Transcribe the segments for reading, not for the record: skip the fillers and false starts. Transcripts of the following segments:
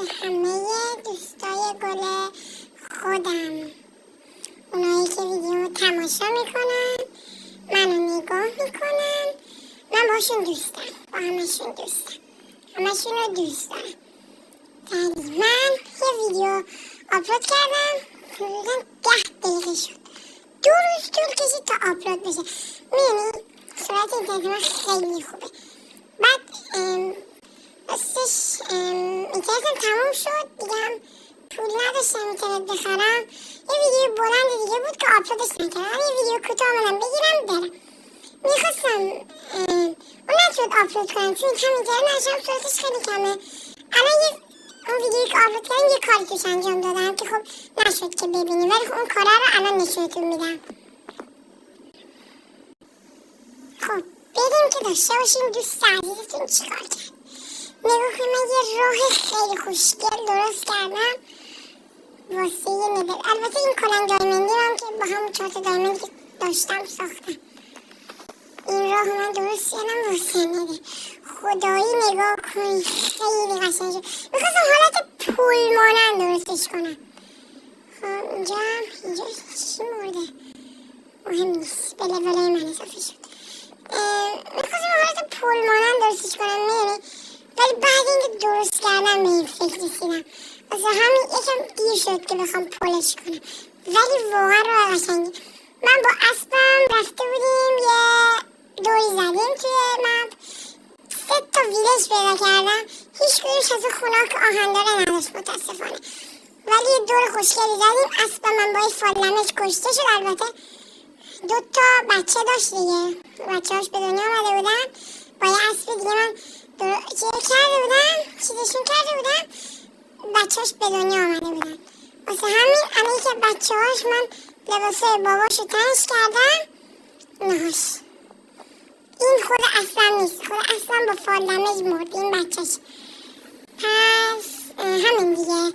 همه دوستای گل خودم، اونایی که ویدیو تماشا میکنن، منو نگاه میکنن، من باشون دوستم، با همشون دوستم، همشون رو دوست دارم. من یه ویدیو آپلود کردم، حدوداً 10 دقیقه شد، 2 روز طول کشید تا آپلود بشه. میدونی سرعت اینترنت من خیلی خوبه. بعد راستش اینترنتم تموم شد دیگه، هم پول نداشتم اینترنت بخرم. یه ویدیو بلند دیگه بود که آپلودش نکردم، یه ویدیو کوتاه اومدم بگیرم برم. میخواستم اون نشد آپلود کنم چون هم اینترنت نشم، سرعتش خیلی کمه. الان اون ویدیویی که آپلود کردم یه کاری توش انجام دادم که خب نشد که ببینی، ولی خب اون کاره رو الان نشونتون میدم. خب بریم که داشته باشیم دوست عزیزتون چیکار کرد. نگاه کنیم، من یه راه خیلی خوشگل درست کردم واسه یه مدل. البته این کلنگ دایمندی هم که با همون 4 تا دایمندی که داشتم ساختم. این راه من درست کردم واسه مدل. خدایی نگاه کنید خیلی قشنگ شد. میخواستم حالت پول مانند درستش کنم. خب اینجا چی مورده؟ مهم نیست، به لولای من اضافه شد. میخواستم حالت پول مانند درستش کنم، میدونی؟ ولی بعد اینکه درست کردم به این فکر رسیدم، واسه همین یکم دیر شد که بخوام پولش کنم، ولی واقعا راه قشنگی. من با اسبم رفته بودیم یه دوری زدیم توی مپ، 3 تا ویلج پیدا کردم، هیچ کدومش از خونه‌ها که آهنداره نداشت متاسفانه، ولی یه دور خوشگلی زدیم. اسبم من با این فالمش کشته شد. البته 2 تا بچه داشت دیگه، بچه‌هاش به دنیا آمده بودن. با یه اسب دیگه من چیزشون کرده بودم، بچه‌هاش به دنیا آمده بودن. واسه همین الان که بچه‌هاش من لباسای باباشو تنش کردم نهاش. این خود اصلا نیست، خود اصلا با فال دمج مرد این بچهش. پس همین دیگه.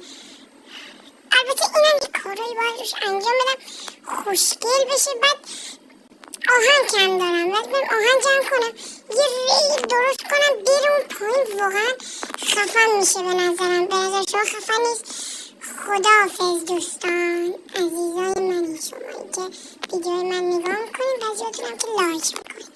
البته اینم یه کارایی باید روش انجام بدم خوشگل بشه. بعد آهن کم دارم، ولی من آهن جمع کنم، یه ریل درست کنم بره اون پایین، واقعا خفن میشه به نظرم. به نظر شما خفن نیست؟ خداحافظ دوستان عزیزای من، شما که ویدیوی من نگاه میکنین، بعضیاتون هم که لایک میکنین.